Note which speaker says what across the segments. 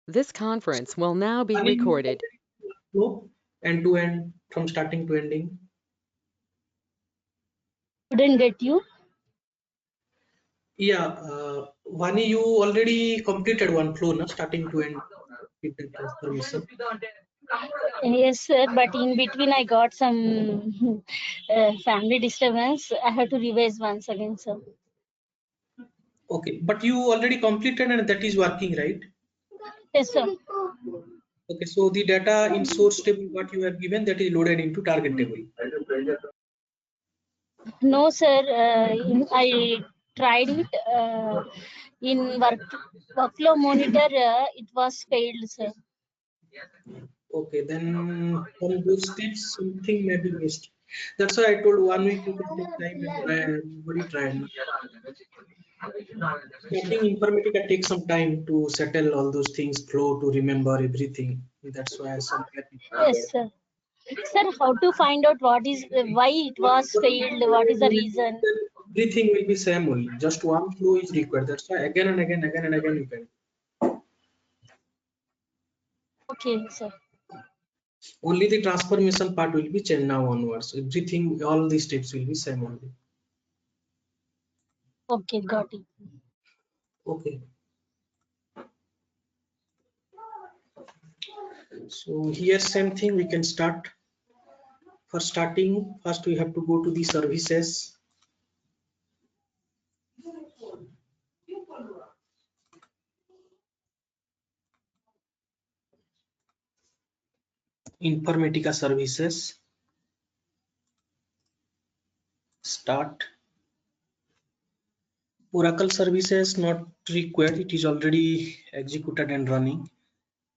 Speaker 1: This conference will now be
Speaker 2: Any
Speaker 1: recorded.
Speaker 2: flow end to end from starting to ending?
Speaker 3: Couldn't get you.
Speaker 2: Yeah, Vani, you already completed one flow, na, starting to end with the transformation.
Speaker 3: Yes, sir, but in between I got some family disturbance. I have to revise once again, sir.
Speaker 2: Okay, but you already completed and that is working, right?
Speaker 3: Yes, sir.
Speaker 2: Okay, so the data in source table what you have given, that is loaded into target table.
Speaker 3: No, sir. I tried it in workflow monitor. It was failed, sir.
Speaker 2: Okay, then from those steps something may be missed. That's why I told 1 week you can take time and try and nobody tried. Starting Informatica takes some time to settle all those things, flow to remember everything. That's why somewhere.
Speaker 3: Yes, sir. Sir, how to find out what is why it was failed? What is the reason?
Speaker 2: Everything will be same only. Just one flow is required. That's why again and again you can.
Speaker 3: Okay, sir.
Speaker 2: Only the transformation part will be changed now onwards. Everything, all these steps will be same only.
Speaker 3: Okay, got it.
Speaker 2: Okay. So here same thing we can start. For starting, first we have to go to the services. Informatica services. Start. Oracle services not required. It is already executed and running.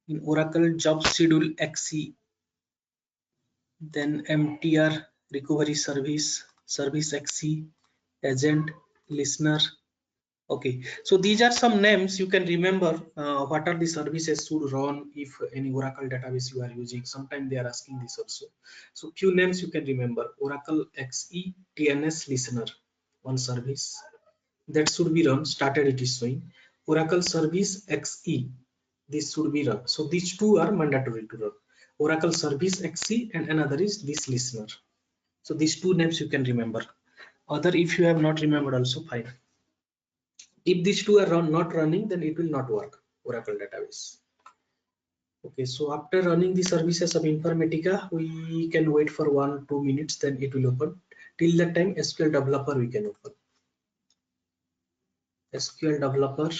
Speaker 2: In Oracle job schedule XE, then MTR recovery service, service XE, agent, listener. Okay, so these are some names you can remember. What are the services should run if any Oracle database you are using? Sometimes they are asking this also. So few names you can remember: Oracle XE, TNS listener, one service that should be run. Started it is showing. Oracle service XE, this should be run. So these two are mandatory to run. Oracle service XE and another is this listener. So these two names you can remember. Other if you have not remembered also fine. If these two are not running, then it will not work. Oracle database. Okay, so after running the services of Informatica, we can wait for 1-2 minutes, then it will open. Till that time, SQL developer we can open. SQL developer,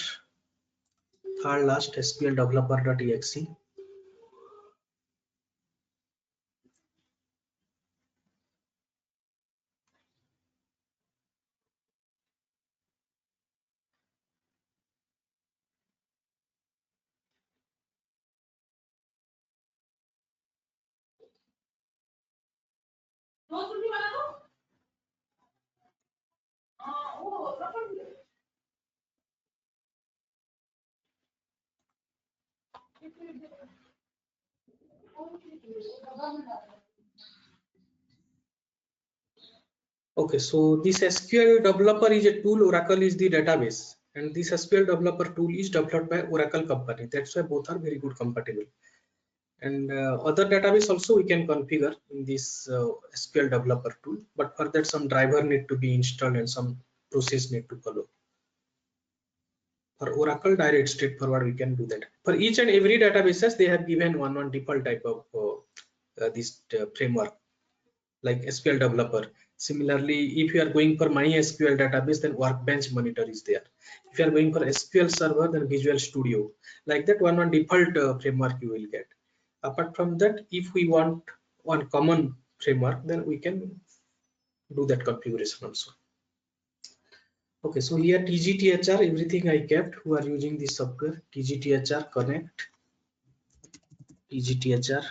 Speaker 2: third last SQL developer.exe. Okay, so this SQL developer is a tool, Oracle is the database, and this SQL developer tool is developed by Oracle company. That's why both are very good compatible. And other database also we can configure in this SQL developer tool, but for that some driver need to be installed and some process need to follow. For Oracle direct straightforward we can do that. For each and every databases they have given one default type of this framework like SQL developer. Similarly, if you are going for MySQL database, then Workbench Monitor is there. If you are going for SQL Server, then Visual Studio. Like that one default framework you will get. Apart from that, if we want one common framework, then we can do that configuration also. Okay, so here TGTHR, everything I kept who are using this software. TGTHR connect, TGTHR.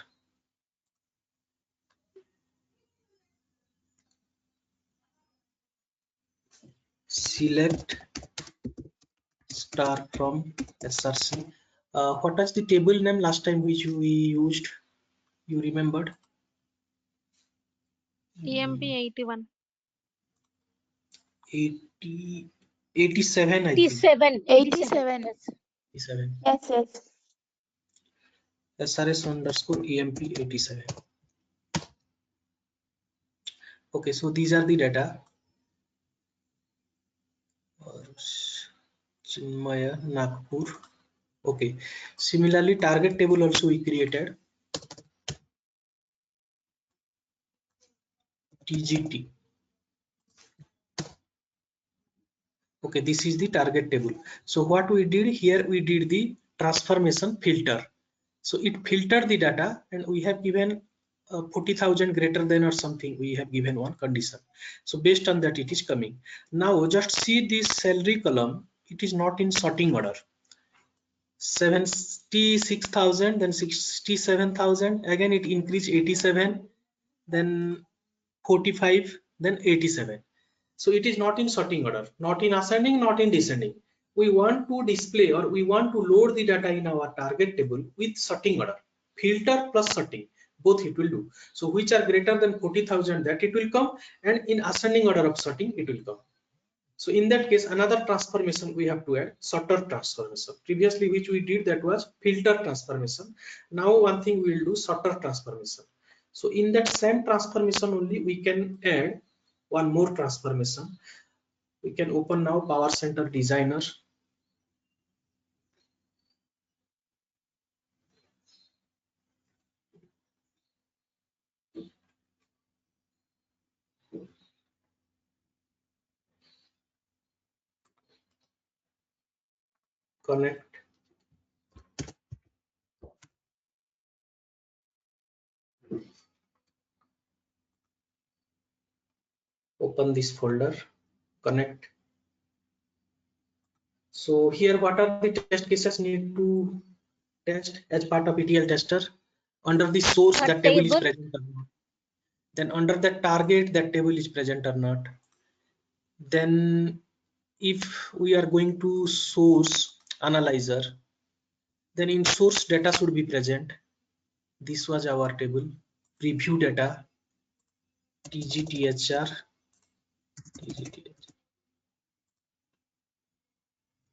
Speaker 2: Select star from SRC. What was the table name last time which we used? You remembered?
Speaker 4: EMP 81.
Speaker 2: 87, I think.
Speaker 3: 87.
Speaker 5: 87.
Speaker 2: 87.
Speaker 5: Yes, yes.
Speaker 2: SRS underscore EMP 87. Okay, so these are the data. Chinmaya, Nagpur. Okay, similarly target table also we created. TGT. Okay, this is the target table. So what we did here, we did the transformation filter. So it filtered the data and we have given 40,000 greater than or something. We have given one condition. So based on that it is coming. Now just see this salary column. It is not in sorting order. 76,000, then 67,000. Again it increased 87, then 45, then 87. So it is not in sorting order, not in ascending, not in descending. We want to display or we want to load the data in our target table with sorting order, filter plus sorting, both it will do. So which are greater than 40,000, that it will come, and in ascending order of sorting it will come. So in that case, another transformation we have to add, sorter transformation. Previously which we did, that was filter transformation. Now one thing we will do, sorter transformation. So in that same transformation only we can add one more transformation. We can open now PowerCenter Designer. Connect. Open this folder. Connect. So here what are the test cases need to test as part of ETL tester? Under the source, that table is present or not. Then under the target, that table is present or not. Then if we are going to source analyzer, then in source data should be present. This was our table. Preview data, TGTHR.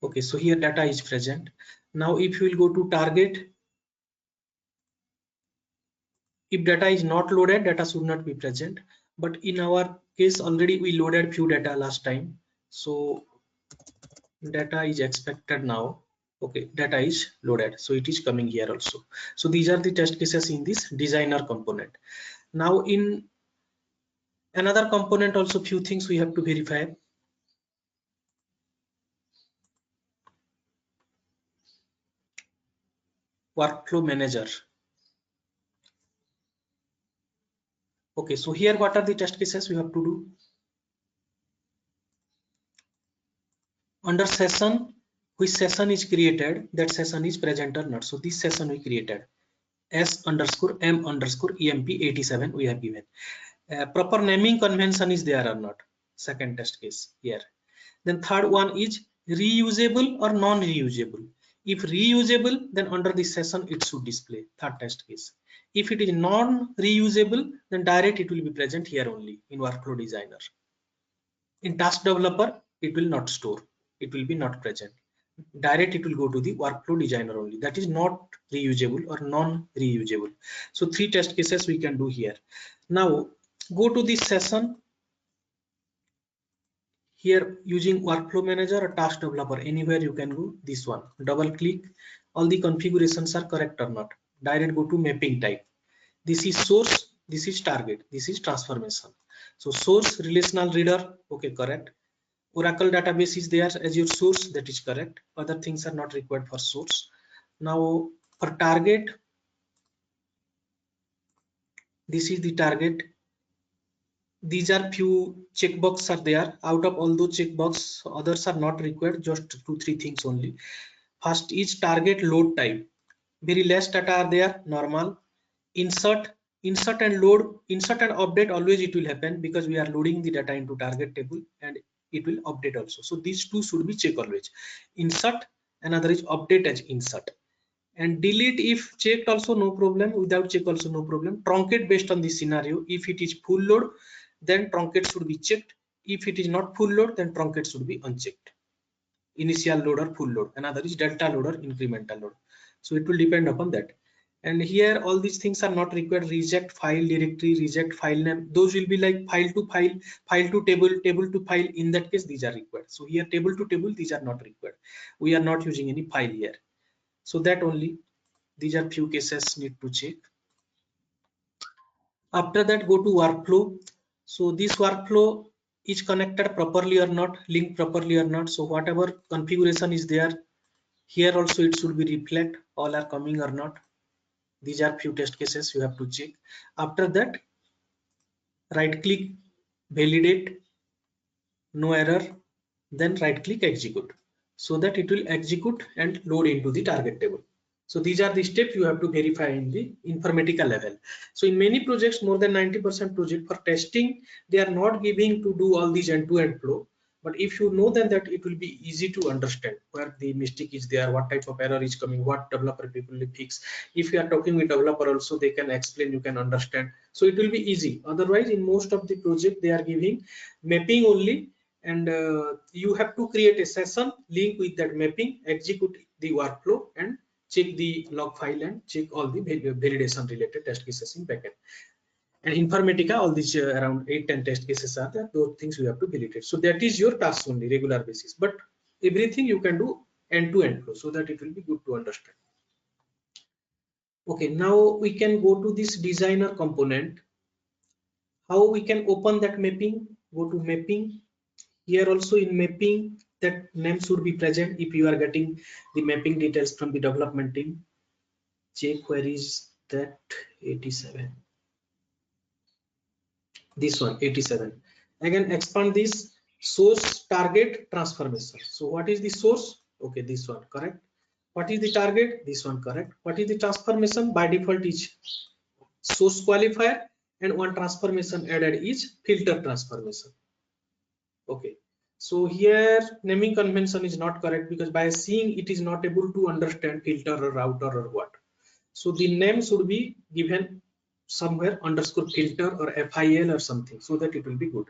Speaker 2: Okay, so here data is present. Now if you will go to target, if data is not loaded, data should not be present. But in our case already we loaded few data last time, so data is expected now. Okay, data is loaded, so it is coming here also. So these are the test cases in this designer component. Now in another component also few things we have to verify. Workflow manager. Okay, so here what are the test cases we have to do? Under session, which session is created, that session is present or not. So this session we created, S underscore M underscore EMP 87 we have given. Proper naming convention is there or not, second test case here. Then third one is reusable or non-reusable. If reusable, then under this session it should display, third test case. If it is non-reusable, then direct it will be present here only in workflow designer. In task developer it will not store, it will be not present. Direct it will go to the workflow designer only, that is not reusable or non-reusable. So three test cases we can do here. Now go to this session here using workflow manager or task developer, anywhere you can go. This one, double click, all the configurations are correct or not. Direct go to mapping type. This is source, this is target, this is transformation. So source relational reader, okay, correct. Oracle database is there as your source, that is correct. Other things are not required for source. Now for target, this is the target. These are few checkboxes are there. Out of all those checkboxes, others are not required, just 2-3 things only. First is target load type. Very less data are there, normal. Insert and load, insert and update, always it will happen because we are loading the data into target table and it will update also. So these two should be checked always. Insert, another is update as insert. And delete if checked also no problem, without check also no problem. Truncate based on this scenario. If it is full load, then truncate should be checked. If it is not full load, then truncate should be unchecked. Initial load or full load. Another is delta load or incremental load. So it will depend upon that. And here all these things are not required. Reject file directory, reject file name, those will be like file to file, file to table, table to file. In that case these are required. So here table to table, these are not required. We are not using any file here. So that only, these are few cases need to check. After that, go to workflow. So this workflow is connected properly or not, linked properly or not. So whatever configuration is there, here also it should be reflect all are coming or not. These are few test cases you have to check. After that, right click, validate, no error, then right click execute, so that it will execute and load into the target table. So these are the steps you have to verify in the Informatica level. So in many projects, more than 90% project for testing, they are not giving to do all these end-to-end flow. But if you know then that, it will be easy to understand where the mistake is there, what type of error is coming, what developer people will fix. If you are talking with developer also, they can explain, you can understand. So it will be easy. Otherwise, in most of the project, they are giving mapping only, and you have to create a session, link with that mapping, execute the workflow, and check the log file and check all the validation related test cases in backend. And Informatica, all these around 8-10 test cases are there. Those things you have to validate. So that is your task only, regular basis. But everything you can do end-to-end flow, so that it will be good to understand. Okay, now we can go to this designer component. How we can open that mapping? Go to mapping. Here also in mapping, that name should be present if you are getting the mapping details from the development team. Check where is that 87. This one 87. Again expand this source target transformation. So what is the source? Okay, this one correct. What is the target? This one correct. What is the transformation? By default is source qualifier, and one transformation added is filter transformation. Okay, so here naming convention is not correct, because by seeing it is not able to understand filter or router or what. So the name should be given somewhere underscore filter or FIL or something, so that it will be good.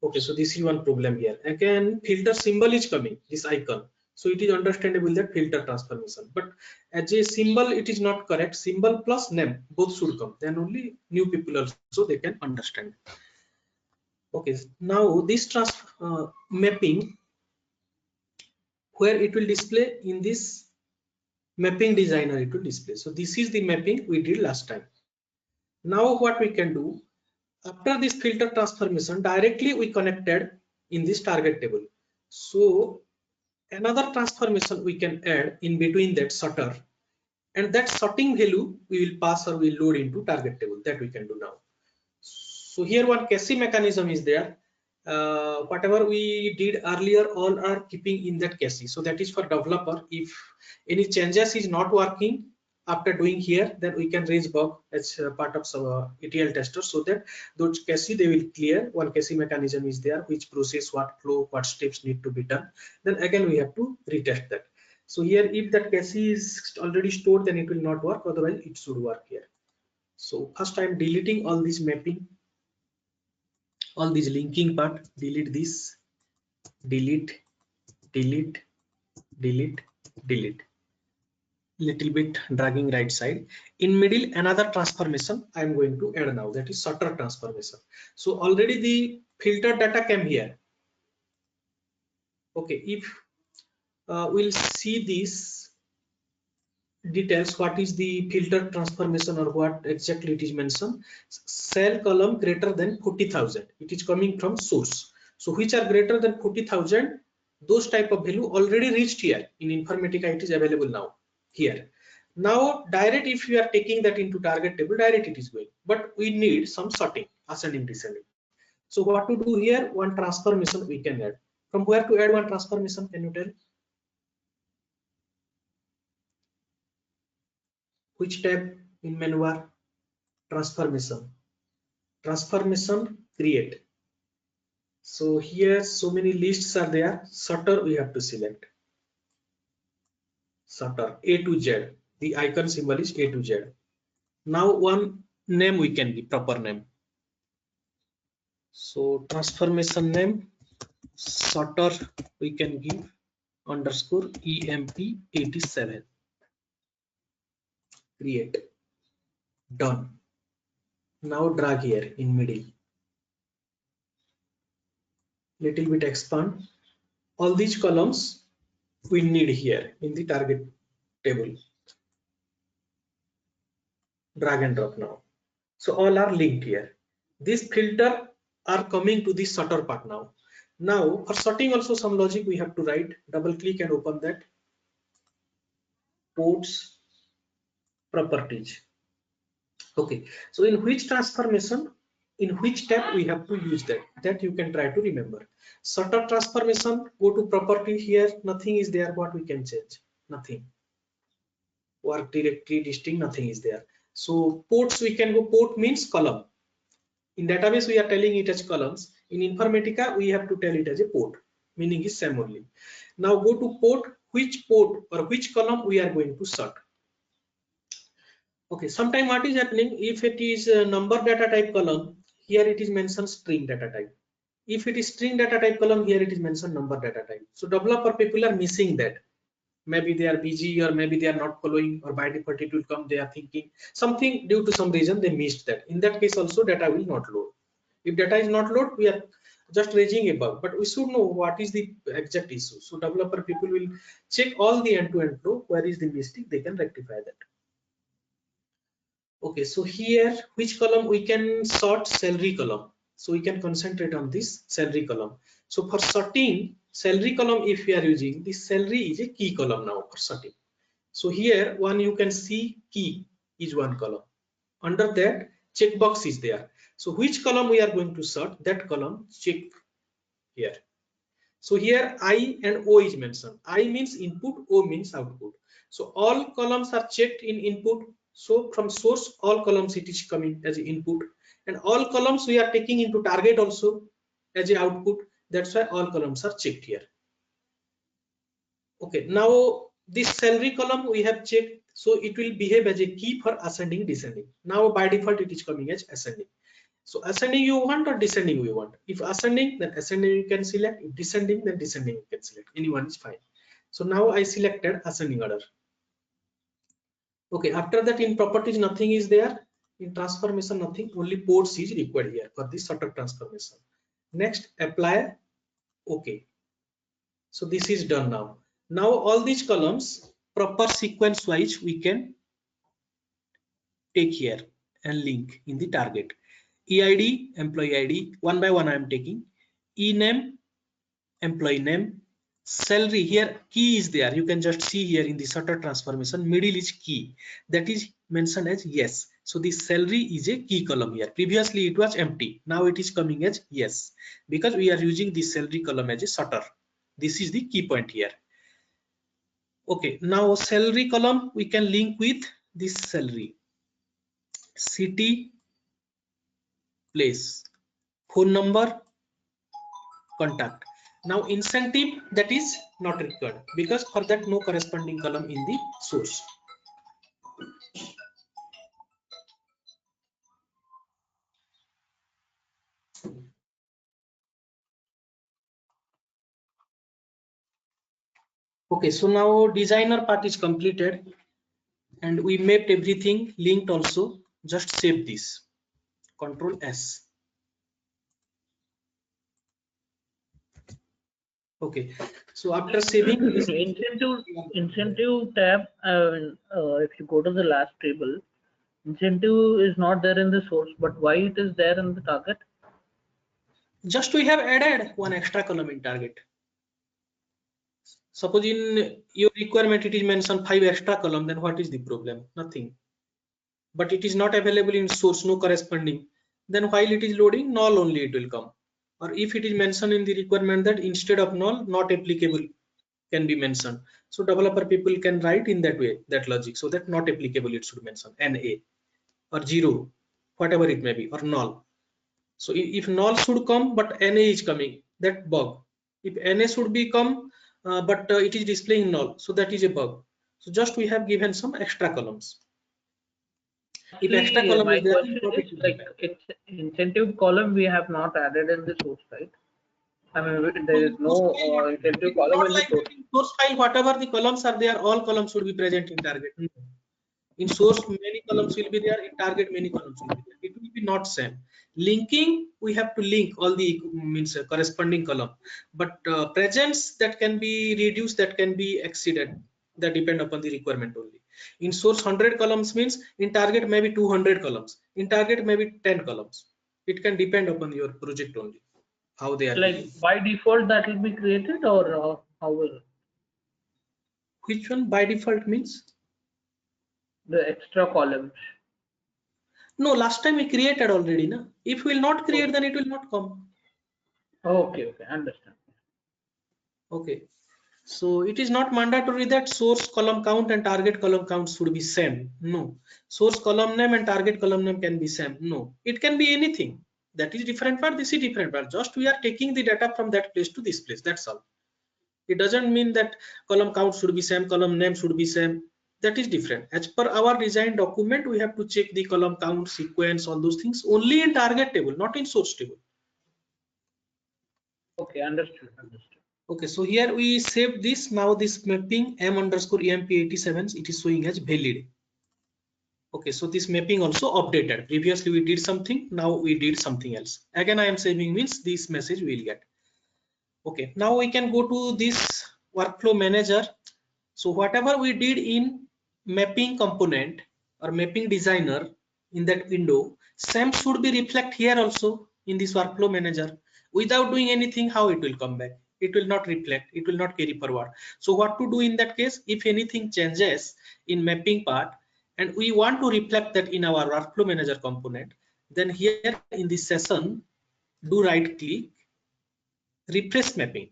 Speaker 2: Okay, so this is one problem here. Again, filter symbol is coming, this icon. So it is understandable that filter transformation, but as a symbol it is not correct. Symbol plus name both should come, then only new people also they can understand. Okay, now this mapping, where it will display in this mapping designer, it will display. So this is the mapping we did last time. Now what we can do, after this filter transformation, directly we connected in this target table. So another transformation we can add in between that sorter, and that sorting value we will pass or we will load into target table. That we can do now. So here one cache mechanism is there. Whatever we did earlier, all are keeping in that cache. So that is for developer. If any changes is not working after doing here, then we can raise bug as part of ETL tester, so that those cache they will clear. One cache mechanism is there, which process, what flow, what steps need to be done. Then again we have to retest that. So here, if that cache is already stored, then it will not work. Otherwise, it should work here. So first I am deleting all this mapping, all this linking part. Delete this, delete, delete, delete, delete. Little bit dragging right side. In middle, another transformation I am going to add now, that is sorter transformation. So already the filter data came here. Okay, if we'll see this details, what is the filter transformation or what exactly it is mentioned. Cell column greater than 40,000, it is coming from source. So which are greater than 40,000, those type of value already reached here in Informatica. It is available now here. Now direct, if you are taking that into target table, direct it is going, but we need some sorting, ascending descending. So what to do here, one transformation we can add. From where to add one transformation, can you tell? Which tab in menu bar? Transformation, transformation, create. So here so many lists are there. Sorter we have to select. Sorter A to Z. The icon symbol is A to Z. Now one name we can give, proper name. So transformation name, sorter we can give underscore EMP87. create, done. Now drag here in middle, little bit expand. All these columns we need here in the target table. Drag and drop now. So all are linked here. This filter are coming to the sorter part now. Now for sorting also some logic we have to write. Double click and open that. Ports properties. Okay, so in which transformation, in which tab we have to use that you can try to remember. Sorter transformation, go to property here, nothing is there. What we can change? Nothing. Work directory distinct, nothing is there. So ports, we can go, port means column. In database we are telling it as columns. In Informatica we have to tell it as a port, meaning is same only. Now go to port, which port or which column we are going to sort. Okay, sometime what is happening, if it is a number data type column, here it is mentioned string data type. If it is string data type column, here it is mentioned number data type. So developer people are missing that. Maybe they are busy, or maybe they are not following, or by default it will come, they are thinking something, due to some reason they missed that. In that case also data will not load. If data is not load, we are just raising a bug, but we should know what is the exact issue. So developer people will check all the end-to-end flow, where is the mistake, they can rectify that. Okay, so here which column we can sort? Salary column. So we can concentrate on this salary column. So for sorting salary column, if we are using this, salary is a key column now for sorting. So here one you can see key is one column. Under that checkbox is there. So which column we are going to sort? That column check here. So here I and O is mentioned. I means input, O means output. So all columns are checked in input. So from source all columns it is coming as input, and all columns we are taking into target also as a output. That's why all columns are checked here. Okay, now this salary column we have checked, so it will behave as a key for ascending, descending. Now by default it is coming as ascending. So ascending you want or descending you want? If ascending, then ascending you can select. If descending, then descending you can select. Anyone is fine. So now I selected ascending order. Okay, after that in properties nothing is there. In transformation nothing, only ports is required here for this sort of transformation. Next apply. Okay, so this is done now. Now all these columns proper sequence wise we can take here and link in the target. EID, employee ID, one by one I am taking. E-name, employee name. Salary, here key is there. You can just see here in the sorter transformation, middle is key. That is mentioned as yes. So the salary is a key column here. Previously it was empty. Now it is coming as yes, because we are using the salary column as a sorter. This is the key point here. Okay, now salary column we can link with this salary. City, place, phone number, contact. Now incentive, that is not required, because for that no corresponding column in the source. Okay, so now designer part is completed and we mapped everything, linked also. Just save this, Control S. Okay, so after saving this
Speaker 4: incentive tab, if you go to the last table, incentive is not there in the source, but why it is there in the target?
Speaker 2: Just we have added one extra column in target. Suppose in your requirement it is mentioned 5 extra column, then what is the problem? Nothing. But it is not available in source, no corresponding. Then while it is loading, null only it will come. Or if it is mentioned in the requirement that instead of null, not applicable can be mentioned. So developer people can write in that way, that logic, so that not applicable it should mention NA or 0, whatever it may be, or null. So if null should come but NA is coming, that bug. If NA should be come but it is displaying null, so that is a bug. So just we have given some extra columns. If extra column
Speaker 4: my
Speaker 2: is there,
Speaker 4: question is like it's incentive column we have not added in the source, right? I mean, there is no incentive column in the source.
Speaker 2: source file, whatever the columns are there, all columns should be present in target. In source, many columns will be there. In target, many columns will be there. It will be not same. Linking, we have to link all the corresponding column. But presence, that can be reduced, that can be exceeded. That depend upon the requirement only. In source, 100 columns means in target maybe 200 columns. In target maybe 10 columns. It can depend upon your project only, how they are.
Speaker 4: Like by default that will be created, or how will it?
Speaker 2: Which one by default means?
Speaker 4: The extra columns.
Speaker 2: No, last time we created already. Na? If we will not create,
Speaker 4: Okay.
Speaker 2: then it will not come.
Speaker 4: Okay, understand.
Speaker 2: Okay. So it is not mandatory that source column count and target column count should be same. No. Source column name and target column name can be same. No. It can be anything. That is different part. This is different part. Just we are taking the data from that place to this place. That's all. It doesn't mean that column count should be same, column name should be same. That is different. As per our design document, we have to check the column count, sequence, all those things only in target table, not in source table.
Speaker 4: Okay, understood.
Speaker 2: Okay, so here we save this. Now this mapping m_emp87, it is showing as valid. Okay, so this mapping also updated. Previously we did something, now we did something else. Again, I am saving means this message we will get. Okay, now we can go to this workflow manager. So whatever we did in mapping component or mapping designer in that window, same should be reflect here also in this workflow manager. Without doing anything, how it will come back? It will not reflect, it will not carry forward. So what to do in that case? If anything changes in mapping part and we want to reflect that in our workflow manager component, then here in this session, do right click, refresh mapping,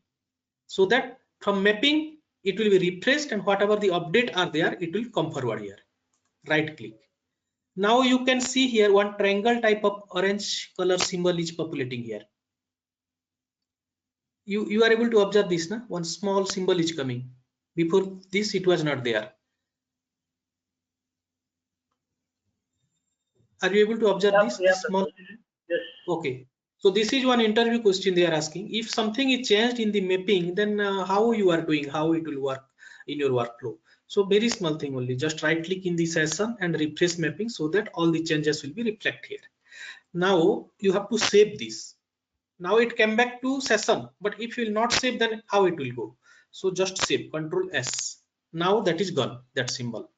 Speaker 2: so that from mapping it will be refreshed and whatever the update are there, it will come forward here. Right click. Now you can see here one triangle type of orange color symbol is populating here. You are able to observe this, na? One small symbol is coming. Before this it was not there. Are you able to observe this small?
Speaker 4: Yes.
Speaker 2: Okay. So this is one interview question they are asking. If something is changed in the mapping, then how you are doing, how it will work in your workflow. So very small thing only, just right click in the session and refresh mapping so that all the changes will be reflected here. Now you have to save this. Now it came back to session, but if you will not save, then how it will go? So just save, Control S. Now that is gone, that symbol.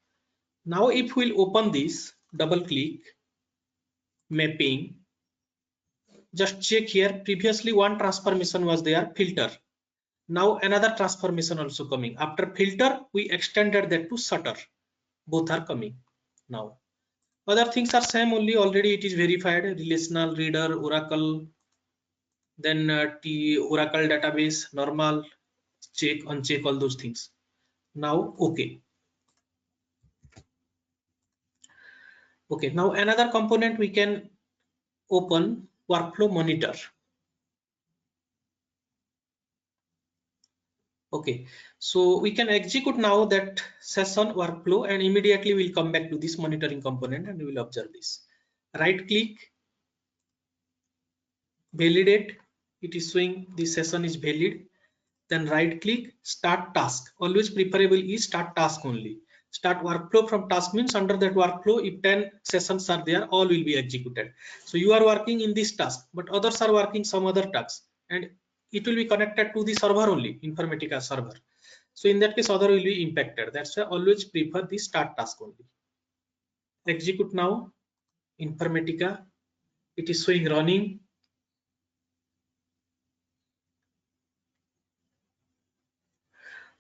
Speaker 2: Now if we'll open this, double click, mapping, just check here. Previously one transformation was there, filter. Now another transformation also coming. After filter, we extended that to shutter. Both are coming now. Other things are same only. Already it is verified. Relational, reader, Oracle, then Oracle database, normal, check, uncheck, all those things. Now okay. Okay. Now another component we can open, workflow monitor. Okay, so we can execute now that session workflow and immediately we'll come back to this monitoring component and we will observe this. Right click, validate, it is showing this session is valid. Then right click, start task. Always preferable is start task only. Start workflow from task means under that workflow, if 10 sessions are there, all will be executed. So you are working in this task, but others are working some other tasks and it will be connected to the server only, Informatica server. So in that case, other will be impacted. That's why always prefer the start task only. Execute now, Informatica. It is showing running.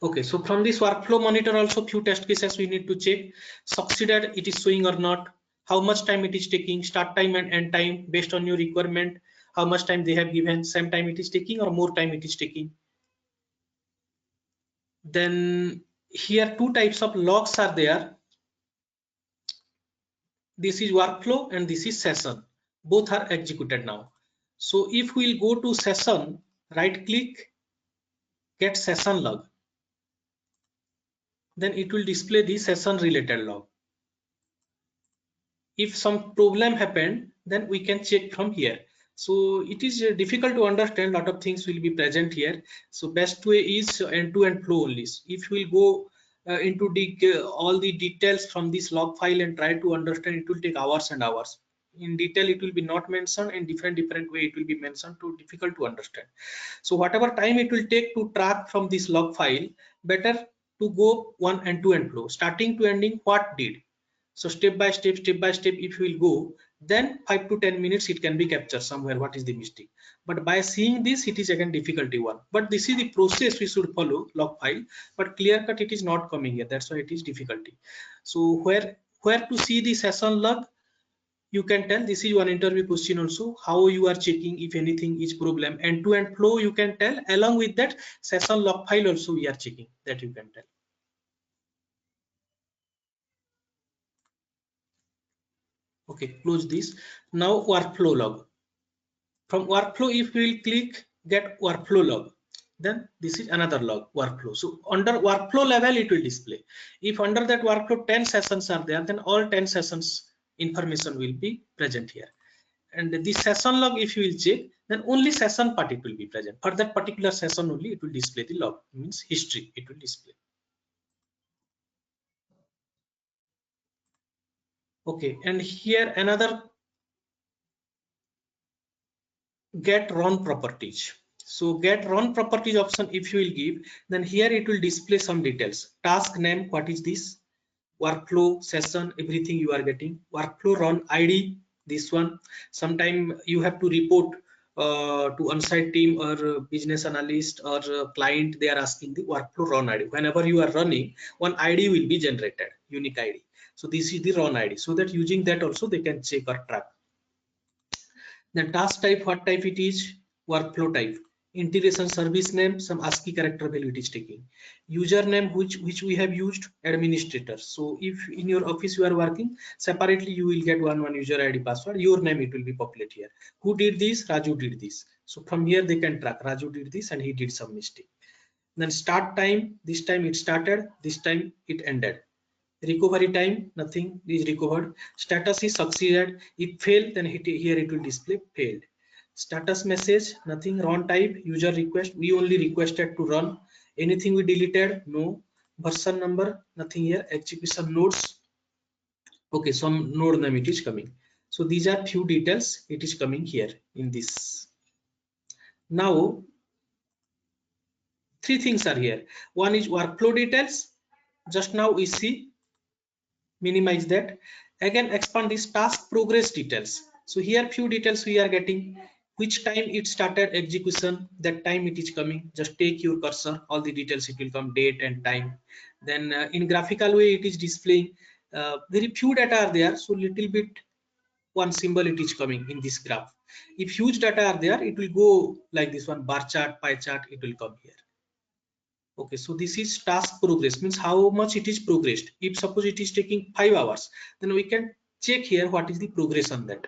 Speaker 2: Okay, so from this workflow monitor also few test cases we need to check. Succeeded, it is showing or not. How much time it is taking, start time and end time based on your requirement. How much time they have given, same time it is taking or more time it is taking. Then here two types of logs are there. This is workflow and this is session. Both are executed now. So if we'll go to session, right click, get session log, then it will display the session related log. If some problem happened, then we can check from here. So it is difficult to understand, lot of things will be present here. So best way is end-to-end flow only. If we'll go into all the details from this log file and try to understand, it will take hours and hours. In detail it will be not mentioned, in different way it will be mentioned, too difficult to understand. So whatever time it will take to track from this log file, better to go one end-to-end flow, starting to ending, what did. So step by step if you will go, then 5 to 10 minutes it can be captured somewhere what is the mistake. But by seeing this, it is again difficulty one. But this is the process we should follow, log file, but clear cut it is not coming here, that's why it is difficulty. So where to see the session log, you can tell. This is one interview question also, how you are checking if anything is problem. End-to-end flow you can tell, along with that session log file also we are checking, that you can tell. Okay, close this. Now workflow log. From workflow, if we will click get workflow log, then this is another log, workflow. So under workflow level it will display. If under that workflow 10 sessions are there, then all 10 sessions information will be present here. And this session log, if you will check, then only session part it will be present. For that particular session only it will display the log, means history it will display. Okay, and here another get run properties. So get run properties option if you will give, then here it will display some details. Task name, what is this? Workflow, session, everything you are getting. Workflow run ID, this one. Sometime you have to report to on-site team or business analyst or client, they are asking the workflow run ID. Whenever you are running, one ID will be generated, unique ID. So this is the run ID, so that using that also they can check or track. Then task type, what type it is, workflow type, integration service name, some ASCII character value it is taking, username which we have used, administrator. So if in your office you are working separately, you will get one user ID password, your name it will be populated here. Who did this? Raju did this. So from here they can track Raju did this and he did some mistake. Then start time, this time it started, this time it ended. Recovery time, nothing is recovered. Status is succeeded. If failed, then here it will display failed. Status message, nothing. Run type, user request, we only requested to run. Anything we deleted? No. Version number, nothing here. Execution nodes, okay, some node name it is coming. So these are few details it is coming here in this. Now three things are here. One is workflow details, just now we see, minimize that. Again expand this task progress details. So here few details we are getting, which time it started execution, that time it is coming, just take your cursor, all the details it will come, date and time. Then in graphical way it is displaying, very few data are there, so little bit one symbol it is coming in this graph. If huge data are there, it will go like this one, bar chart, pie chart, it will come here. Okay, so this is task progress, means how much it is progressed. If suppose it is taking 5 hours, then we can check here what is the progress on that.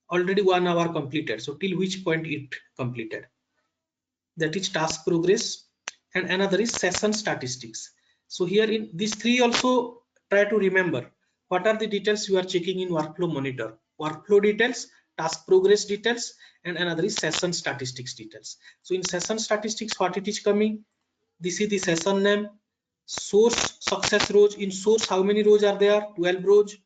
Speaker 2: Already 1 hour completed, so till which point it completed, that is task progress. And another is session statistics. So here in these three also try to remember what are the details you are checking in workflow monitor. Workflow details, task progress details, and another is session statistics details. So in session statistics, what it is coming, this is the session name. Source success rows, in source how many rows are there? 12 rows.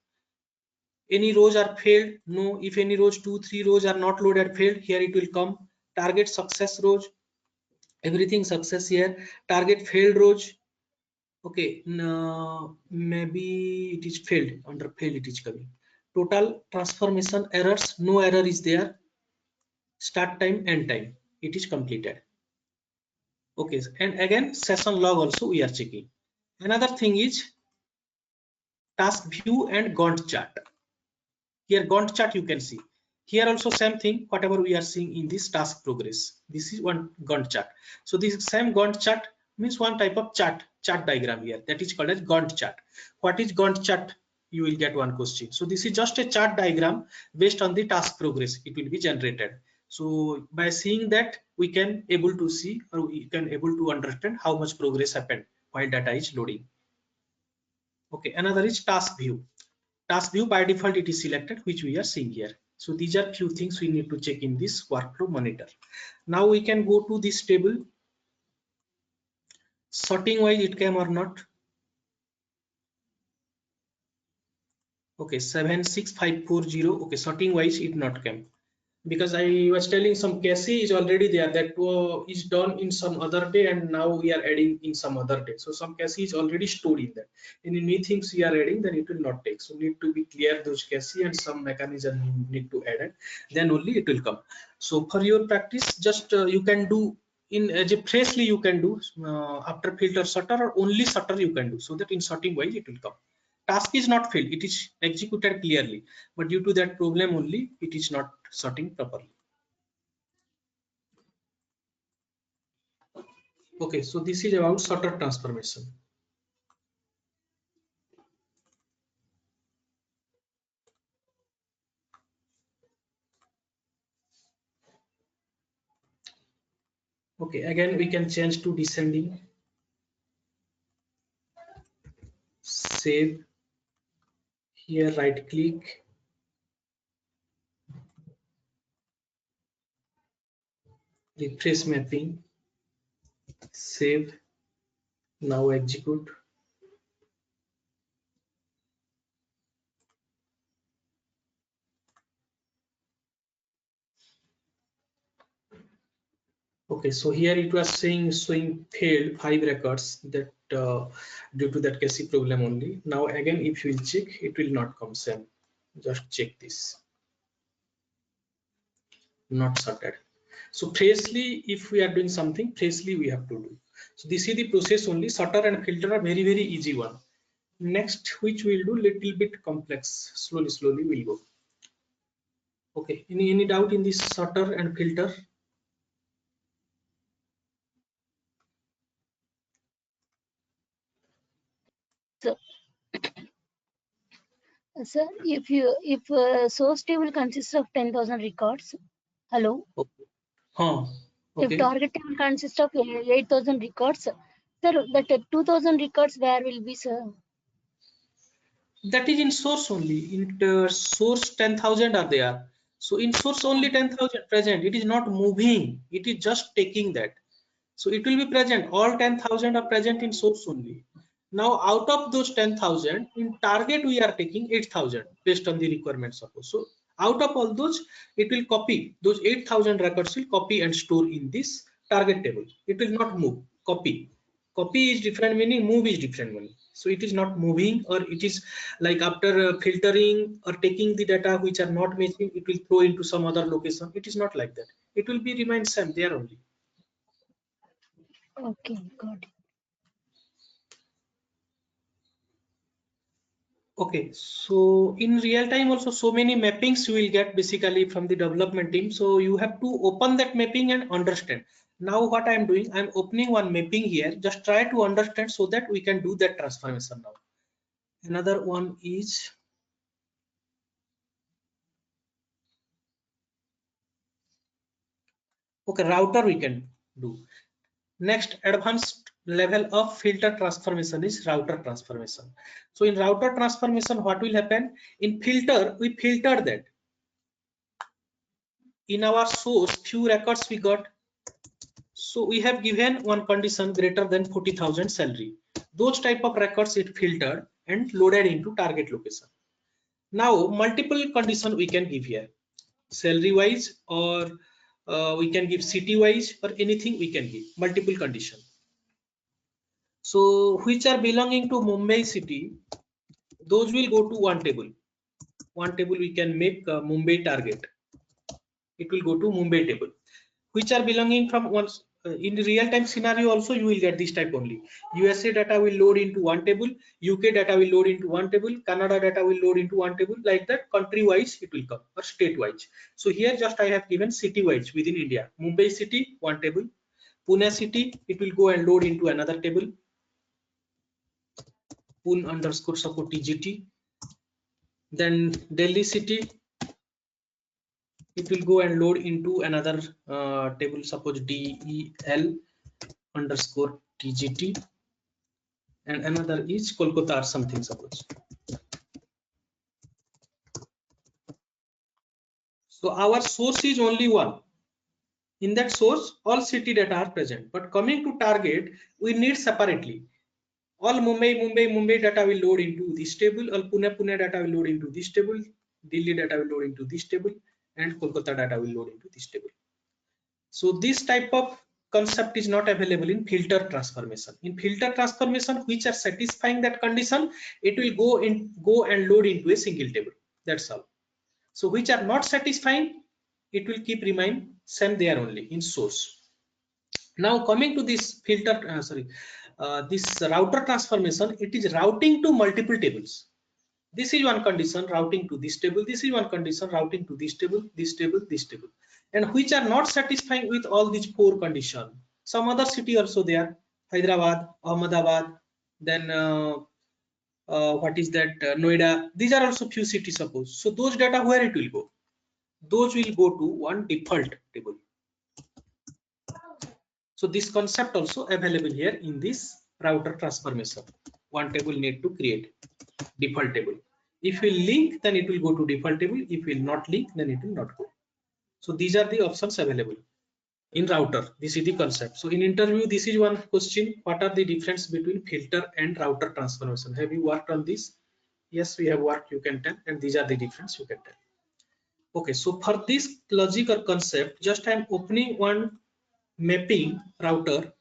Speaker 2: Any rows are failed? No. If any rows, 2-3 rows are not loaded, failed, here it will come. Target success rows, everything success here. Target failed rows, okay, no, maybe it is failed, under failed it is coming. Total transformation errors, no error is there. Start time, end time, it is completed. Okay, and again session log also we are checking. Another thing is task view and Gantt chart. Here Gantt chart you can see. Here also same thing, whatever we are seeing in this task progress. This is one Gantt chart. So this same Gantt chart means one type of chart diagram here, that is called as Gantt chart. What is Gantt chart? You will get one question. So this is just a chart diagram based on the task progress, it will be generated. So by seeing that, we can able to see, or we can able to understand how much progress happened while data is loading. Okay, another is task view. Task view by default it is selected, which we are seeing here. So these are few things we need to check in this workflow monitor. Now we can go to this table. Sorting wise it came or not. Okay, 76540. Okay, sorting wise it not came because I was telling some cache is already there, that is done in some other day, and now we are adding in some other day. So some cache is already stored in that. Any new things we are adding, then it will not take. So need to be clear those cache and some mechanism need to add it, then only it will come. So for your practice, just you can do in as a freshly you can do after filter sorter, or only sorter you can do, so that in sorting wise it will come. Task is not failed, it is executed clearly, but due to that problem only it is not sorting properly. Okay, so this is about sorter transformation. Okay, again we can change to descending, save, here right click, refresh mapping, save, now execute. Okay, so here it was showing failed 5 records, that due to that cache problem only. Now again if you will check, it will not come same. Just check this, not sorted. So freshly, if we are doing something freshly, we have to do. So this is the process only. Sorter and filter are very easy one. Next, which we'll do little bit complex. Slowly we'll go. Okay, any doubt in this sorter and filter?
Speaker 3: So, sir, if source table consists of 10,000 records, hello.
Speaker 2: Okay. Huh. Okay.
Speaker 3: If target table consists of 8,000 records, sir, that 2,000 records where will be, sir?
Speaker 2: That is in source only. In source 10,000 are there. So in source only 10,000 present. It is not moving. It is just taking that. So it will be present. All 10,000 are present in source only. Now out of those 10,000, in target we are taking 8,000 based on the requirement suppose. So out of all those, it will copy those 8,000 records, will copy and store in this target table. It will not move. Copy is different meaning, move is different meaning. So it is not moving, or it is like after filtering or taking the data which are not matching, it will throw into some other location. It is not like that. It will be remain same there only.
Speaker 3: Okay, got it.
Speaker 2: Okay, so in real time also so many mappings you will get basically from the development team. So you have to open that mapping and understand. Now what I am doing, I am opening one mapping here. Just try to understand so that we can do that transformation now. Another one is, okay, router we can do. Next advanced level of filter transformation is router transformation. So in router transformation, what will happen? In filter, we filter that. In our source, few records we got. So we have given one condition greater than 40,000 salary. Those type of records it filtered and loaded into target location. Now multiple condition we can give here, salary wise, or we can give city wise, or anything we can give multiple condition. So which are belonging to Mumbai city, those will go to one table. One table we can make Mumbai target. It will go to Mumbai table. Which are belonging from one in the real time scenario also you will get this type only. USA data will load into one table, UK data will load into one table, Canada data will load into one table, like that country wise it will come, or state wise. So here just I have given city wise within India. Mumbai city one table, Pune city it will go and load into another table, Pune underscore support TGT. Then Delhi city it will go and load into another table, suppose DEL underscore TGT, and another is Kolkata or something suppose. So our source is only one. In that source all city data are present, but coming to target we need separately. all Mumbai data will load into this table, all Pune data will load into this table, Delhi data will load into this table, and Kolkata data will load into this table. So this type of concept is not available in filter transformation. In filter transformation, which are satisfying that condition, it will go and load into a single table. That's all. So which are not satisfying, it will keep remain same there only in source. Now coming to this filter, this router transformation, it is routing to multiple tables. This is one condition, routing to this table. This is one condition, routing to this table, this table, this table, and which are not satisfying with all these four conditions. Some other city also there, Hyderabad, Ahmedabad, then what is that, Noida. These are also few cities suppose. So those data, where it will go? Those will go to one default table. So this concept also available here in this router transformation. One table need to create default table. If we link, then it will go to default table. If we will not link, then it will not go. So these are the options available in router. This is the concept. So in interview, this is one question: what are the difference between filter and router transformation? Have you worked on this? Yes, we have worked, you can tell, and these are the difference, you can tell. Okay, so for this logic or concept, just I am opening one mapping router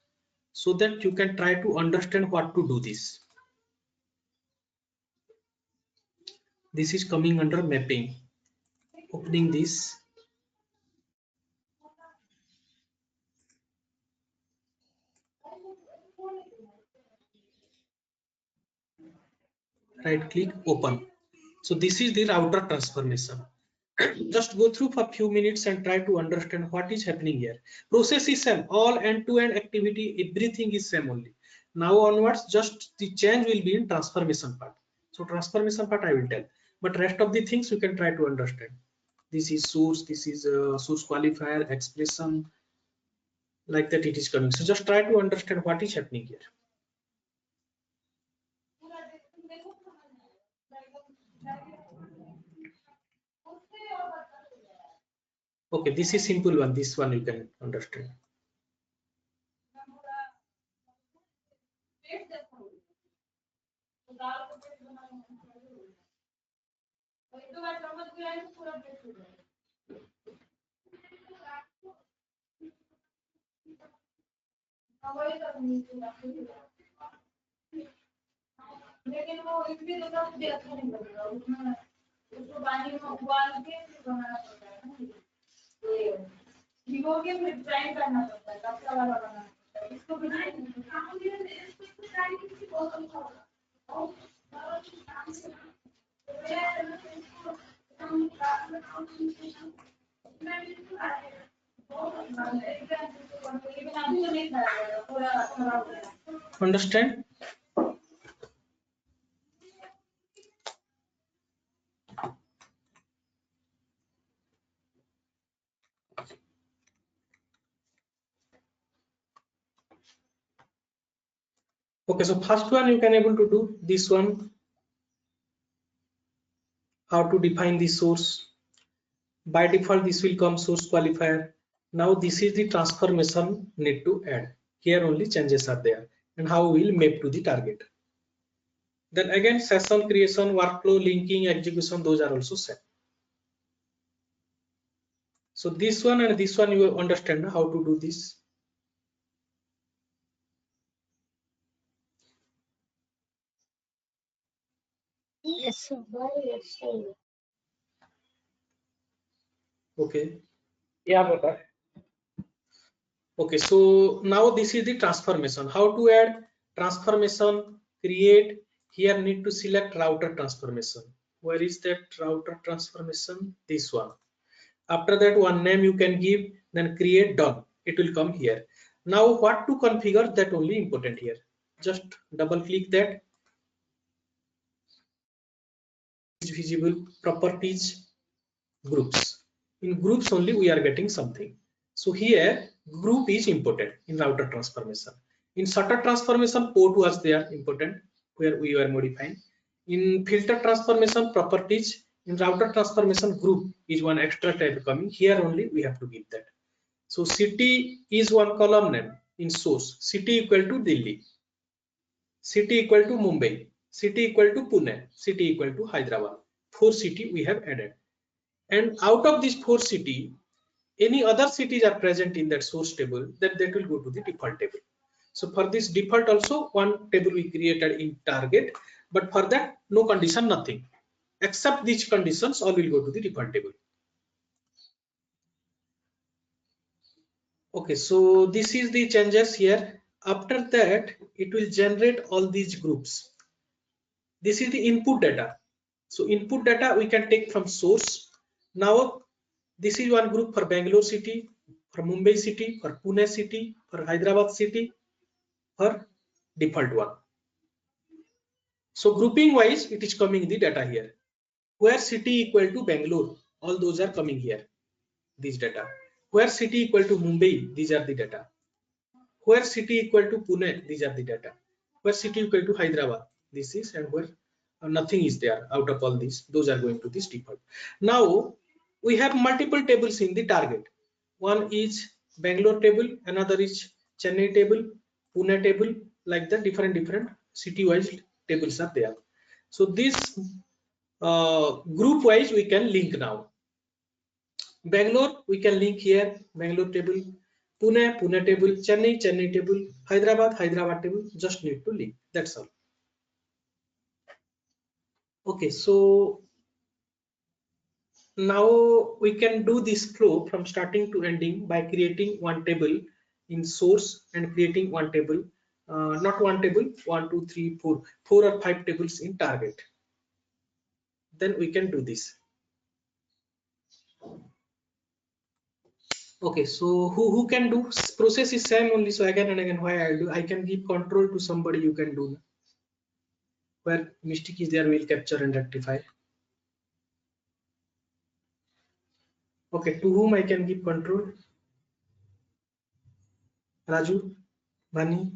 Speaker 2: so that you can try to understand what to do this. This is coming under mapping. Opening this. Right click, open. So this is the router transformation. Just go through for a few minutes and try to understand what is happening here. Process is same, all end-to-end activity, everything is same only. Now onwards, just the change will be in transformation part. So transformation part I will tell, but rest of the things you can try to understand. This is source, this is source qualifier, expression, like that it is coming. So just try to understand what is happening here. Okay, this is simple one. This one you can understand. Understand? Okay, so first one you can able to do this one. How to define the source. By default, this will come source qualifier. Now this is the transformation need to add. Here only changes are there, and how we will map to the target. Then again, session creation, workflow, linking, execution, those are also set. So this one and this one, you understand how to do this.
Speaker 3: Yes, sir. Yes, sir.
Speaker 2: Okay.
Speaker 4: Yeah, Prakash.
Speaker 2: Okay, so now this is the transformation. How to add transformation, create. Here need to select router transformation. Where is that router transformation? This one. After that, one name you can give, then create, done. It will come here. Now what to configure, that only important here. Just double click that. Visible properties, groups. In groups only we are getting something. So here group is important in router transformation. In sorter transformation, port was there important where we were modifying. In filter transformation, properties. In router transformation, group is one extra type coming. Here only we have to give that. So city is one column name in source. City equal to Delhi. city equal to Mumbai, city equal to Pune, city equal to Hyderabad. 4 cities we have added. And out of these 4 cities, any other cities are present in that source table, that will go to the default table. So for this default also, one table we created in target, but for that no condition, nothing. Except these conditions, all will go to the default table. Okay, so this is the changes here. After that, it will generate all these groups. This is the input data. So input data we can take from source. Now this is one group for Bangalore city, for Mumbai city, for Pune city, for Hyderabad city, for default one. So grouping wise, it is coming the data here. Where city equal to Bangalore, all those are coming here, these data. Where city equal to Mumbai, these are the data. Where city equal to Pune, these are the data. Where city equal to Hyderabad, this is, and where nothing is there out of all these, those are going to this default. Now we have multiple tables in the target. One is Bangalore table, another is Chennai table, Pune table, like the different city wise tables are there. So this group wise we can link now. Bangalore we can link here, Bangalore table, Pune table, Chennai table, Hyderabad table, just need to link, that's all. Okay, so now we can do this flow from starting to ending by creating one table in source and creating one table, not one table, 1 2 3 4 or 5 tables in target. Then we can do this. Okay, so who can do? Process is same only, so again and again why I can give control to somebody, you can do. Where mistake is there, we'll capture and rectify. Okay, to whom I can give control? Raju, Bani.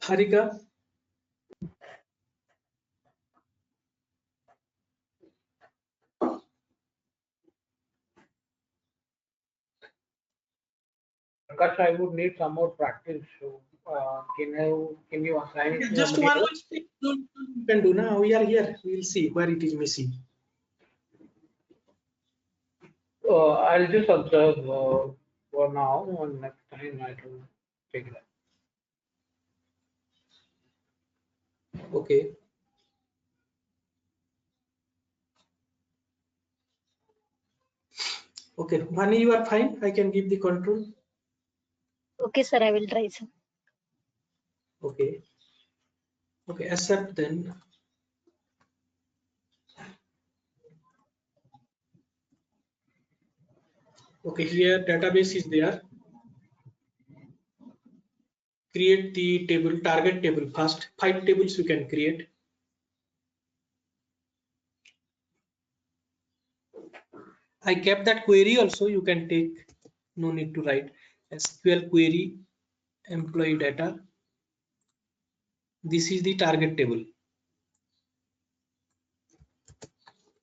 Speaker 2: Harika.
Speaker 4: Prakash, I would need some more practice. So, can you assign it to
Speaker 2: Just
Speaker 4: somebody
Speaker 2: one
Speaker 4: else?
Speaker 2: mistake you can do now. We are here. We will see where it is missing.
Speaker 4: I'll just observe for now, and next time I will take it up.
Speaker 2: Okay. Okay, Bani, you are fine. I can give the control.
Speaker 3: Okay, sir, I will try, sir.
Speaker 2: Okay. Okay, accept then. Okay, here database is there. Create the table, target table first. 5 tables you can create. I kept that query also, you can take, no need to write. SQL query employee data. This is the target table.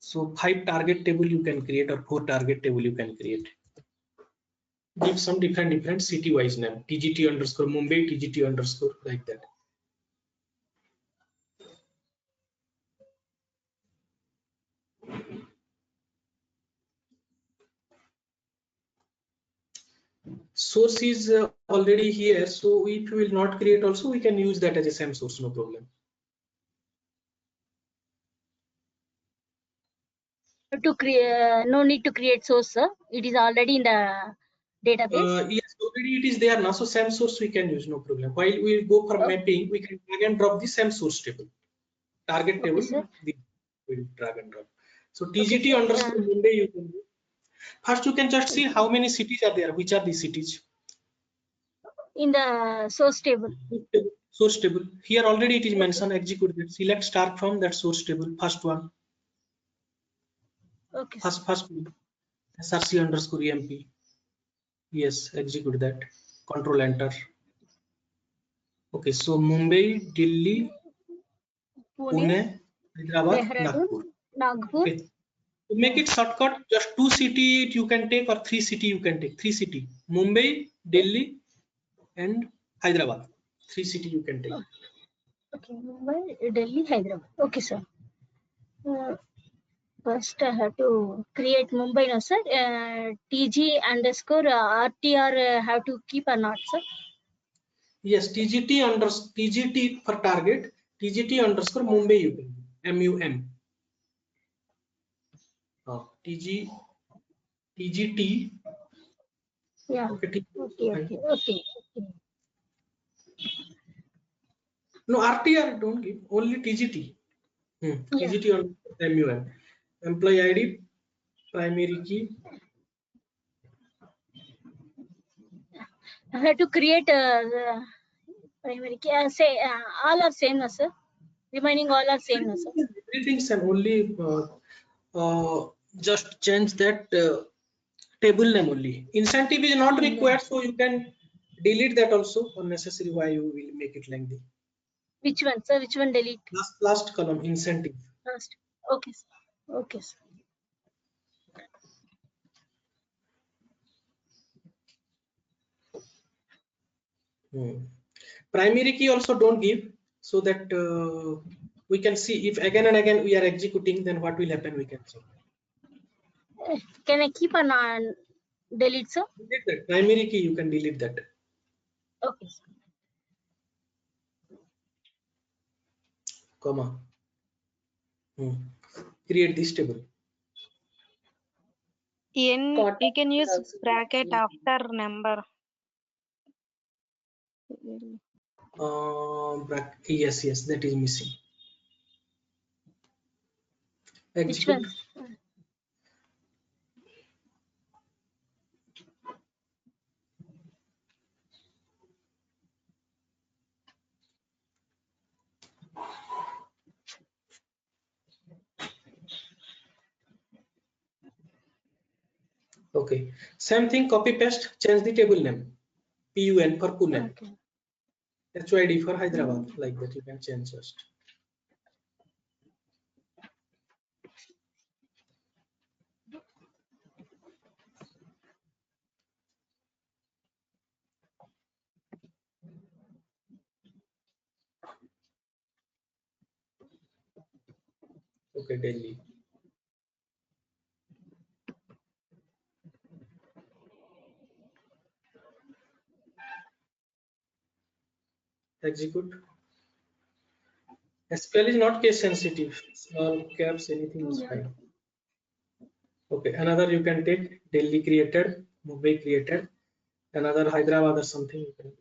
Speaker 2: So 5 target table you can create, or 4 target table you can create. Give some different city wise name, TGT underscore Mumbai, TGT underscore, like that. Source is already here, so if we will not create also, we can use that as a same source, no problem.
Speaker 3: To create, no need to create source, sir. It is already in the database.
Speaker 2: Yes, already it is there now, so same source we can use, no problem. While we go for mapping, we can drag and drop the same source table. Target table,
Speaker 3: Okay, sir.
Speaker 2: we'll drag and drop. So
Speaker 3: Okay,
Speaker 2: TGT
Speaker 3: sir.
Speaker 2: underscore Mumbai you can do. First, you can just see how many cities are there. Which are the cities?
Speaker 3: In the source table.
Speaker 2: Source table. Here already it is mentioned. Execute that. Select start from that source table. First one.
Speaker 3: Okay.
Speaker 2: First one. SRC underscore EMP. Yes, execute that. Control enter. Okay, so Mumbai, Delhi, Pune, Hyderabad,
Speaker 3: Dehradun,
Speaker 2: Nagpur.
Speaker 3: Nagpur.
Speaker 2: Okay. To make it shortcut, just 2 city you can take or 3 city you can take. 3 city. Mumbai, Delhi, and Hyderabad. 3 city you can take.
Speaker 3: Okay, Mumbai, Delhi, Hyderabad. Okay, sir. First, I have to create Mumbai, no, sir. TG underscore RTR have to keep or not, sir?
Speaker 2: Yes, TGT for target. TGT underscore Mumbai you can. MUM. TGT.
Speaker 3: Yeah.
Speaker 2: Okay.
Speaker 3: Okay.
Speaker 2: No, RTR don't give. Only TGT. TGT underscore MUM. Employee ID, primary key.
Speaker 3: I have to create the primary key. Say all are same, no, sir. Remaining all are same, no, sir.
Speaker 2: Everything same. Only just change that table name only. Incentive is not required, so you can delete that also. Unnecessary. Why you will make it lengthy?
Speaker 3: Which one, sir? Which one delete?
Speaker 2: Last column, incentive.
Speaker 3: First. Okay, sir. Okay, sir.
Speaker 2: Primary key also don't give, so that we can see if again and again we are executing, then what will happen we can see.
Speaker 3: Can I keep on delete, sir?
Speaker 2: Delete that. Primary key you can delete that.
Speaker 3: Okay, sir.
Speaker 2: Comma. Create this table.
Speaker 5: You can use bracket after number.
Speaker 2: Yes, that is missing. Execute.
Speaker 3: Which one?
Speaker 2: Okay. Same thing, copy paste, change the table name. PUN for Pune.
Speaker 3: Okay.
Speaker 2: HYD for Hyderabad. Like that you can change just. Okay, Delhi. Execute. SQL is not case sensitive. Small caps, anything is fine. Okay, another you can take Delhi created, Mumbai created, another Hyderabad or something you can.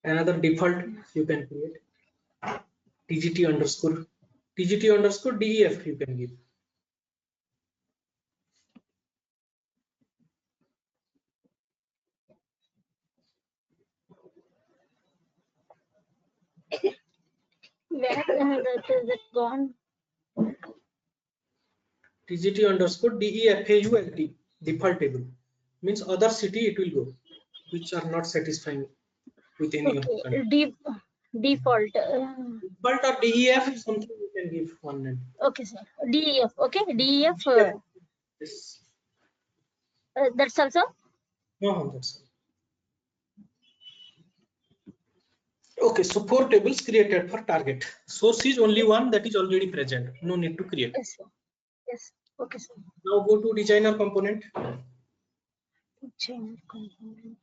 Speaker 2: Another default you can create. TGT underscore DEF you can give.
Speaker 3: Where that gone?
Speaker 2: TGT underscore DEFAULT default table means other city it will go, which are not satisfying with any of the country.
Speaker 3: Default.
Speaker 2: Default or DEF something you can give one name.
Speaker 3: Okay, sir. DEF. Okay, DEF.
Speaker 2: Yes.
Speaker 3: That's also.
Speaker 2: No, that's okay. So 4 tables created for target. Source is only one that is already present. No need to create.
Speaker 3: Yes, sir. Yes. Okay, sir.
Speaker 2: Now go to designer component.
Speaker 3: Designer component.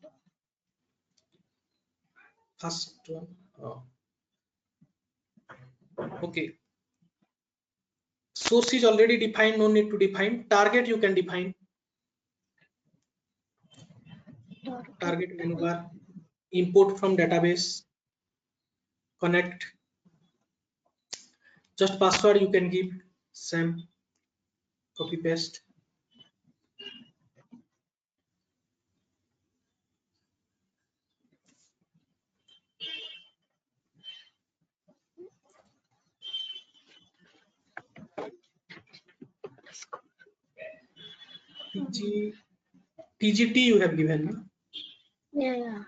Speaker 2: First one. Okay. Source is already defined. No need to define. Target you can define. Target menu bar. Import from database. Connect. Just password you can give. Same. Copy paste. TGT you have given, no?
Speaker 3: Yeah.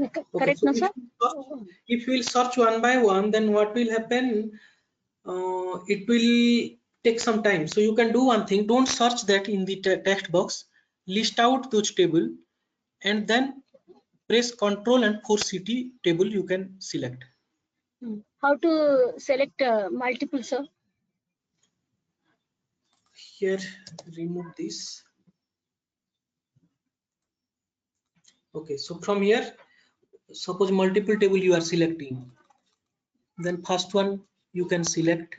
Speaker 2: Okay,
Speaker 3: Correct,
Speaker 2: so
Speaker 3: no, sir?
Speaker 2: if you will search one by one, then what will happen? It will take some time. So you can do one thing, don't search that in the text box, list out those table and then press Ctrl and 4CT table you can select.
Speaker 3: How to select multiple, sir?
Speaker 2: Here, remove this. Okay, so from here, suppose multiple table you are selecting, then first one you can select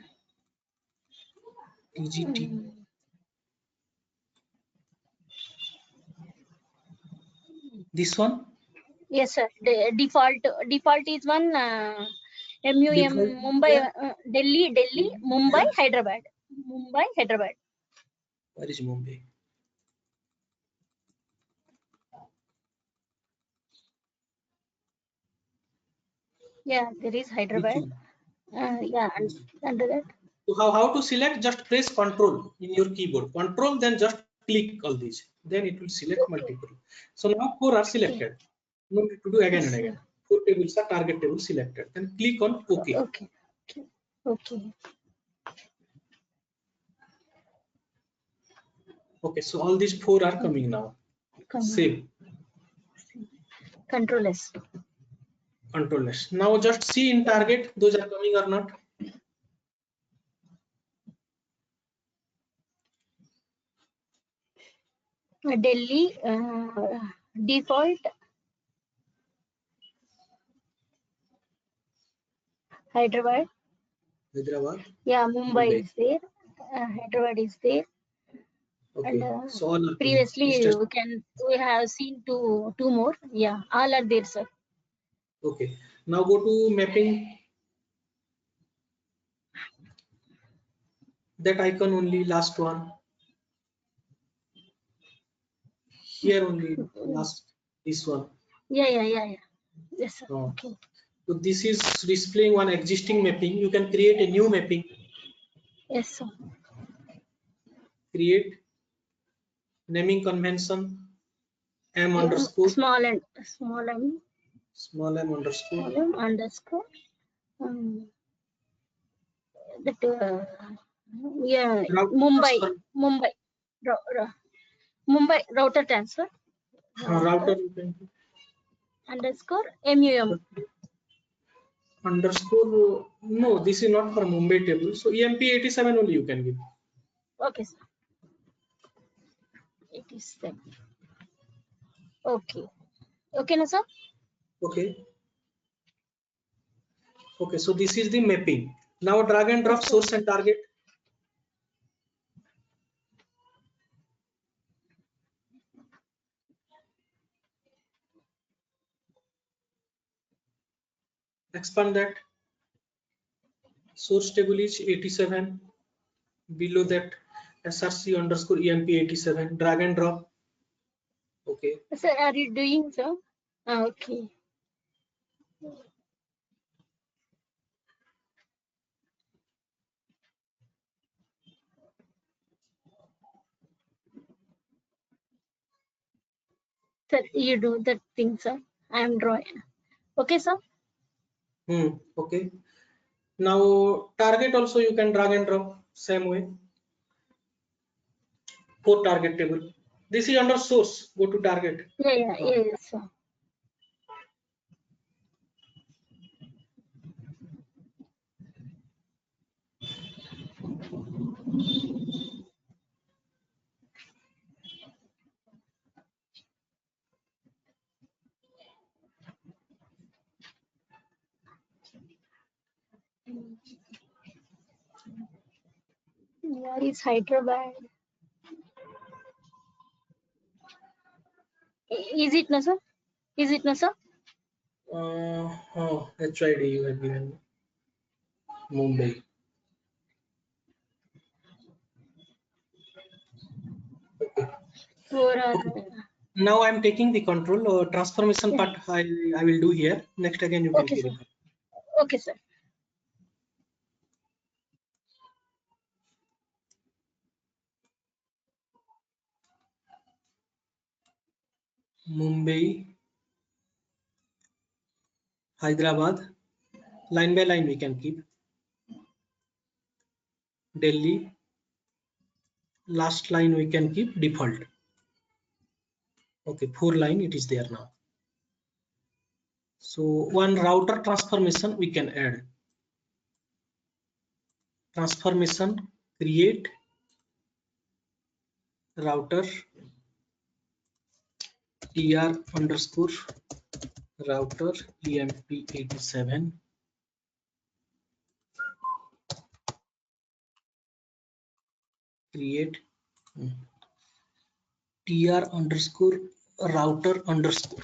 Speaker 2: TGT. This one?
Speaker 3: Yes, sir. The default is one MUM
Speaker 2: Default,
Speaker 3: Mumbai,
Speaker 2: yeah.
Speaker 3: Delhi, Mumbai, Hyderabad. Mumbai, Hyderabad.
Speaker 2: Where is Mumbai?
Speaker 3: Yeah, there is Hyderabad. Yeah, under that.
Speaker 2: So how to select? Just press Control in your keyboard. Control, then just click all these. Then it will select multiple. So now 4 are selected. No need to do again and again. 4 tables are target table selected. Then click on OK.
Speaker 3: Okay.
Speaker 2: Okay, so all these 4 are coming now. Save.
Speaker 3: Control S.
Speaker 2: Control S. Now just see in target those are coming or not.
Speaker 3: Delhi default. Hyderabad. Yeah, Mumbai is there. Hyderabad is there.
Speaker 2: Okay.
Speaker 3: And
Speaker 2: So all are
Speaker 3: previously
Speaker 2: coming.
Speaker 3: we have seen two more. Yeah, all are there, sir.
Speaker 2: Okay. Now go to mapping. That icon only, last one. Here only, last, this one.
Speaker 3: Yeah. Yes, sir.
Speaker 2: Oh.
Speaker 3: Okay.
Speaker 2: So this is displaying one existing mapping. You can create a new mapping.
Speaker 3: Yes, sir.
Speaker 2: Create naming convention m
Speaker 3: Yeah,
Speaker 2: underscore
Speaker 3: small m underscore. That yeah,
Speaker 2: transfer.
Speaker 3: Mumbai router transfer.
Speaker 2: Router
Speaker 3: Underscore MUM.
Speaker 2: Underscore. No, this is not for Mumbai table. So EMP87 only you can give.
Speaker 3: Okay, sir. 87. Okay. Okay, no, sir?
Speaker 2: Okay. Okay, so this is the mapping. Now drag and drop source and target. Expand that. Source table is 87. Below that src underscore emp87. Drag and drop. Okay.
Speaker 3: Sir, are you doing so? Okay. Sir, you do that thing, sir. I am drawing. Okay, sir?
Speaker 2: Okay. Now target also you can drag and drop same way. For target table. This is under source. Go to target.
Speaker 3: Yeah, yes, sir. Where is Hyderabad? Is it no, sir? Is it no, sir?
Speaker 2: HID you have given Mumbai. Okay.
Speaker 3: 4 or
Speaker 2: Now I'm taking the control. Transformation part I will do here. Next again you can
Speaker 3: okay, sir.
Speaker 2: verify.
Speaker 3: Okay, sir.
Speaker 2: Mumbai, Hyderabad, line by line we can keep. Delhi, last line we can keep default. Okay, 4 line it is there now. So one router transformation we can add. Transformation create router tr underscore router emp87 create tr underscore router underscore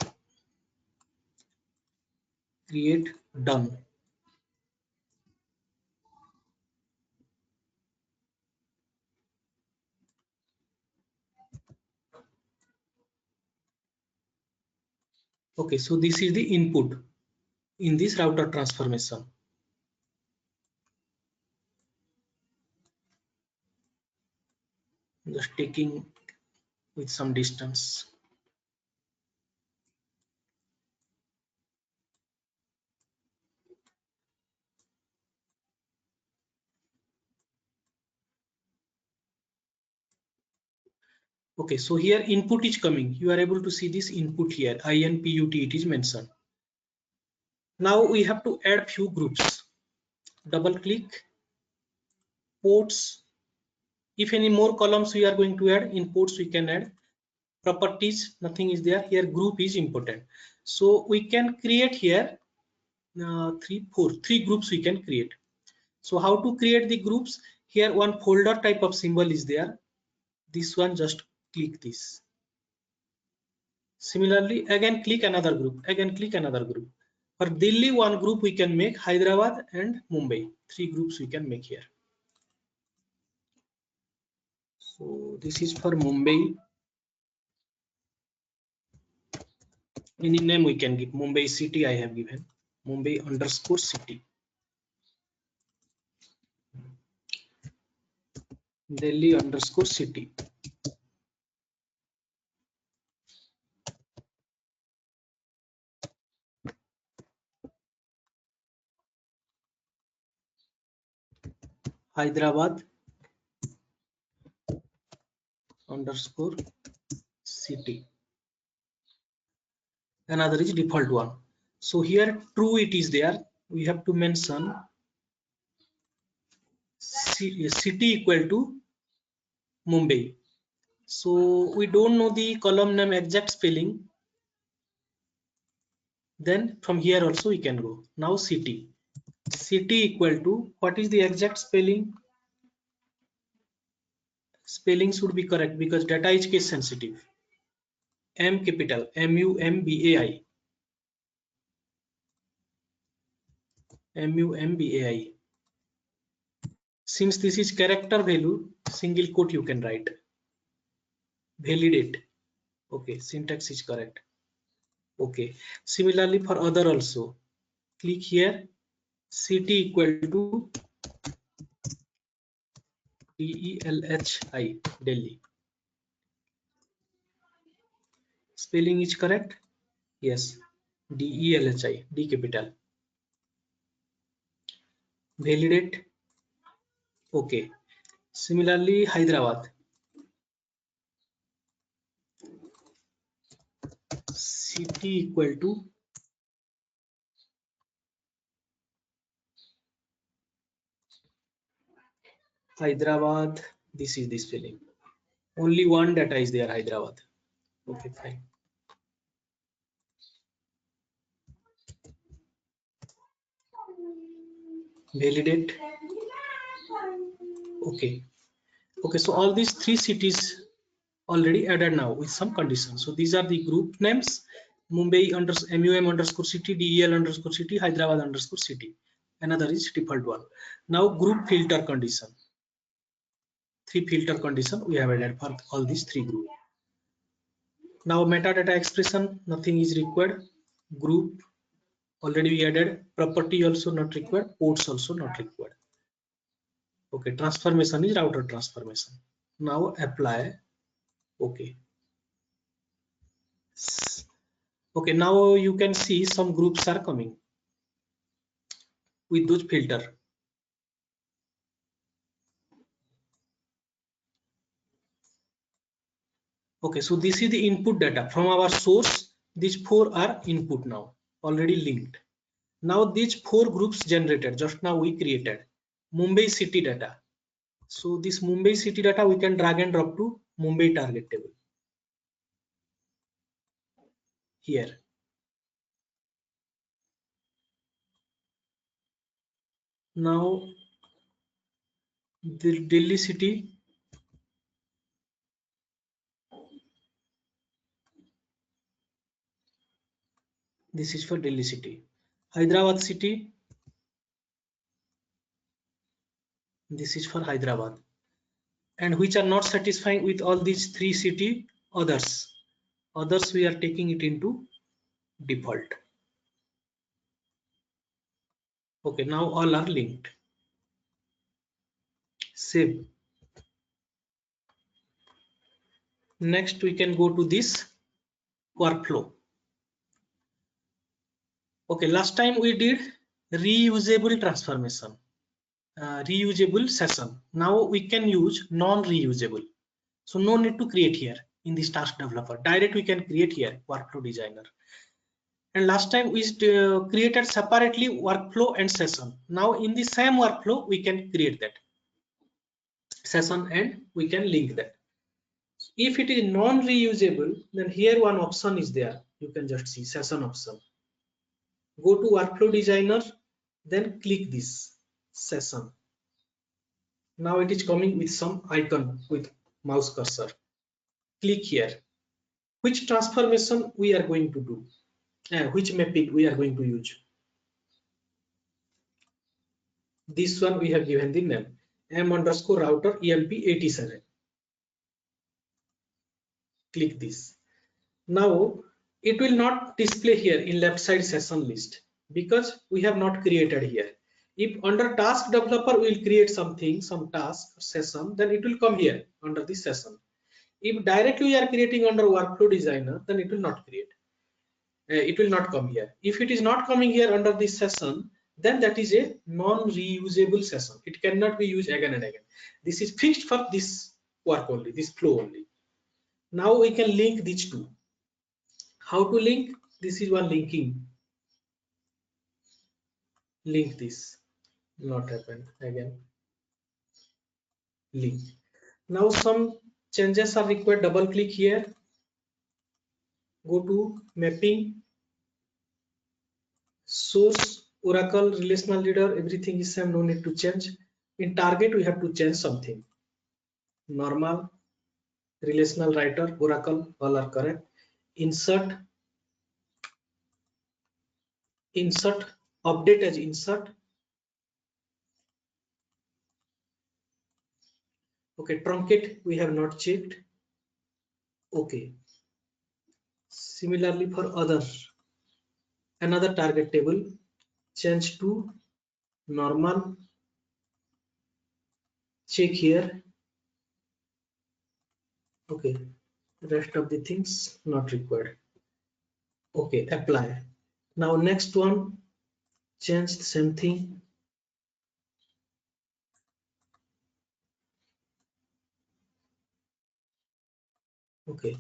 Speaker 2: create done. Okay, so this is the input in this router transformation. Just taking with some distance. Okay, so here input is coming. You are able to see this input here. INPUT it is mentioned. Now we have to add few groups. Double click ports. If any more columns we are going to add in ports, we can add. Properties, nothing is there. Here group is important. So we can create here three groups we can create. So how to create the groups? Here one folder type of symbol is there. This one, just click this. Similarly, again click another group, again click another group. For Delhi, one group we can make, Hyderabad and Mumbai. 3 groups we can make here. So this is for Mumbai. Any name we can give. Mumbai city I have given. Mumbai underscore city. Delhi underscore city. Hyderabad underscore city. Another is default one. So here true it is there. We have to mention city equal to Mumbai. So we don't know the column name exact spelling. Then from here also we can go. Now city equal to, what is the exact spelling? Spelling should be correct because data is case sensitive. M capital MUMBAI. MUMBAI. Since this is character value, single quote you can write. Validate. Okay, syntax is correct. Okay. Similarly for other also. Click here. City equal to DELHI, Delhi. Spelling is correct? Yes. DELHI, D capital. Validate. Okay. Similarly, Hyderabad. City equal to Hyderabad. This is the spelling. Only one data is there, Hyderabad. Okay, fine. Validate. Okay. Okay, so all these 3 cities already added now with some conditions. So these are the group names: Mumbai MUM underscore city, DEL underscore city, Hyderabad underscore city. Another is default one. Now group filter condition. 3 filter condition we have added for all these 3 groups. Now metadata expression, nothing is required. Group already we added. Property also not required. Ports also not required. Okay, transformation is router transformation. Now apply. Okay. Okay, now you can see some groups are coming with those filter. Okay, so this is the input data from our source. These 4 are input now, already linked. Now these 4 groups generated, just now we created Mumbai city data. So this Mumbai city data we can drag and drop to Mumbai target table here. Now the Delhi city, this is for Delhi city. Hyderabad city, this is for Hyderabad. And which are not satisfying with all these 3 city, others we are taking it into default. Okay, now all are linked. Save. Next we can go to this workflow. Okay, last time we did reusable transformation, reusable session. Now we can use non-reusable. So no need to create here in this task developer. Direct we can create here workflow designer. And last time we created separately workflow and session. Now in the same workflow we can create that session and we can link that. If it is non-reusable, then here one option is there. You can just see session option. Go to workflow designer, then click this session. Now it is coming with some icon with mouse cursor. Click here. Which transformation we are going to do? Which mapping we are going to use? This one we have given the name m_router emp87. Click this. Now it will not display here in left side session list because we have not created here. If under task developer we will create something, some task session, then it will come here under this session. If directly we are creating under workflow designer, then it will not create. It will not come here. If it is not coming here under this session, then that is a non-reusable session. It cannot be used again and again. This is fixed for this work only, this flow only. Now we can link these two. How to link? This is one linking. Link this. Not happen again. Link. Now some changes are required. Double click here. Go to mapping. Source, Oracle, relational leader, everything is same, no need to change. In target, we have to change something. Normal, relational writer, Oracle, all are correct. Insert, update as insert. Okay, truncate, we have not checked. Okay. Similarly for other, another target table, change to normal. Check here. Okay, rest of the things not required. Okay, apply. Now next one, change the same thing. Okay,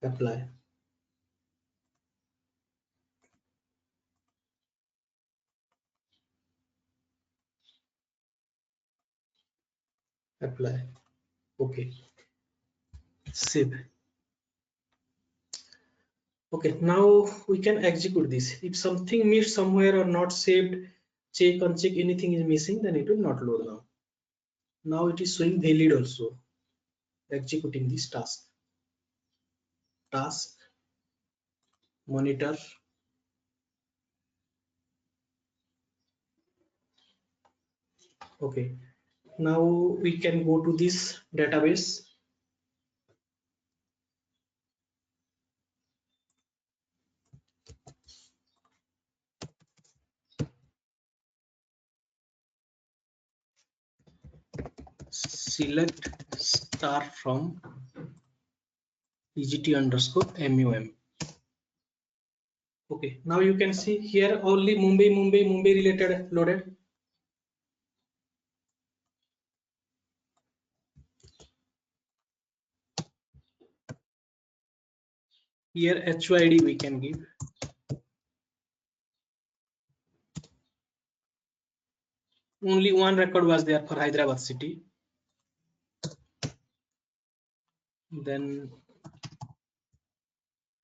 Speaker 2: apply. Apply. Okay, save. Okay, now we can execute this. If something missed somewhere or not saved, check, uncheck, anything is missing, then it will not load now. Now it is showing valid also. Executing this task. Task, monitor. Okay, now we can go to this database. select star from EGT_MUM. Okay, now you can see here only Mumbai related loaded. Here HYD we can give. Only one record was there for Hyderabad city. Then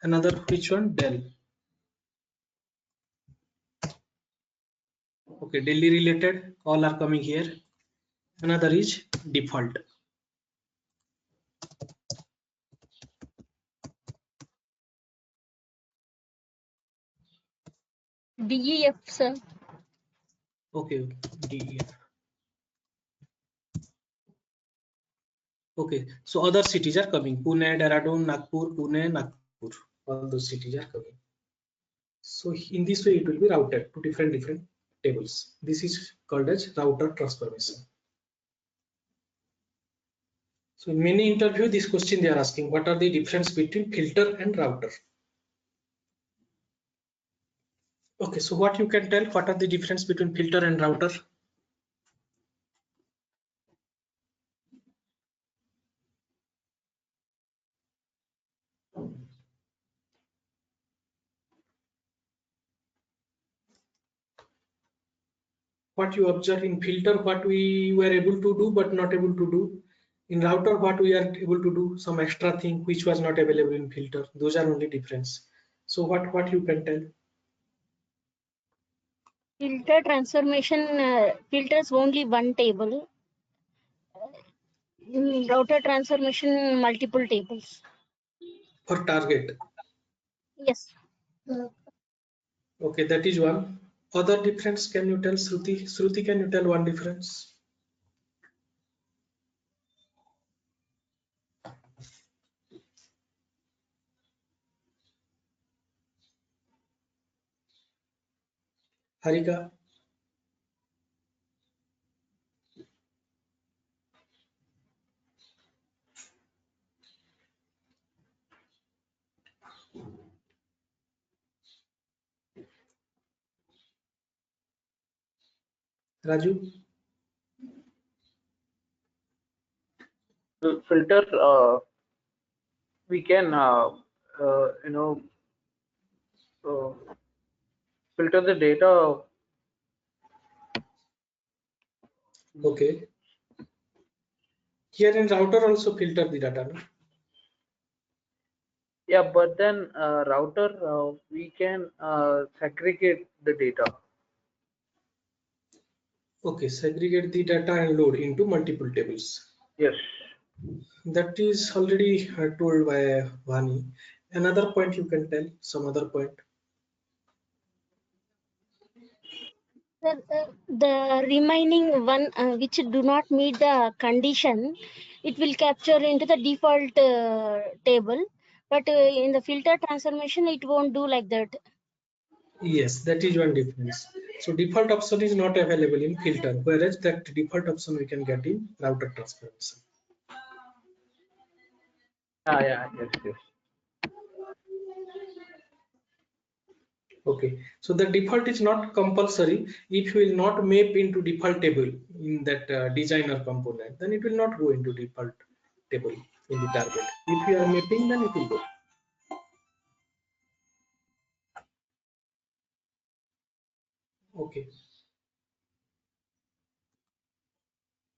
Speaker 2: another, which one? Delhi. Okay, Delhi related, all are coming here. Another is default.
Speaker 3: DEF, sir.
Speaker 2: Okay, DEF. Okay, so other cities are coming. Pune, Dehradun, Nagpur, Pune, Nagpur. All those cities are coming. So in this way, it will be routed to different tables. This is called as router transformation. So in many interview, this question they are asking: what are the difference between filter and router? Okay, so what you can tell? What are the difference between filter and router? What you observe in filter, what we were able to do but not able to do. In router, what we are able to do, some extra thing which was not available in filter. Those are only difference. So what you can tell?
Speaker 3: Filter transformation filters only one table. In router transformation, multiple tables.
Speaker 2: For target.
Speaker 3: Yes.
Speaker 2: Okay, that is one. Other difference, can you tell, Shruti? Shruti, can you tell one difference? Harika? Raju?
Speaker 4: The filter, we can, you know, filter the data.
Speaker 2: Okay. Here in router also filter the data, no?
Speaker 4: Yeah, but then router, we can segregate the data.
Speaker 2: Okay, segregate the data and load into multiple tables.
Speaker 4: Yes.
Speaker 2: That is already told by Vani. Another point you can tell, some other point.
Speaker 3: The remaining one which do not meet the condition, it will capture into the default table. But in the filter transformation, it won't do like that.
Speaker 2: Yes, that is one difference. So default option is not available in filter, whereas that default option we can get in router transformation.
Speaker 4: Yeah, yes.
Speaker 2: Okay, so the default is not compulsory. If you will not map into default table in that designer component, then it will not go into default table in the target. If you are mapping, then it will go. Okay,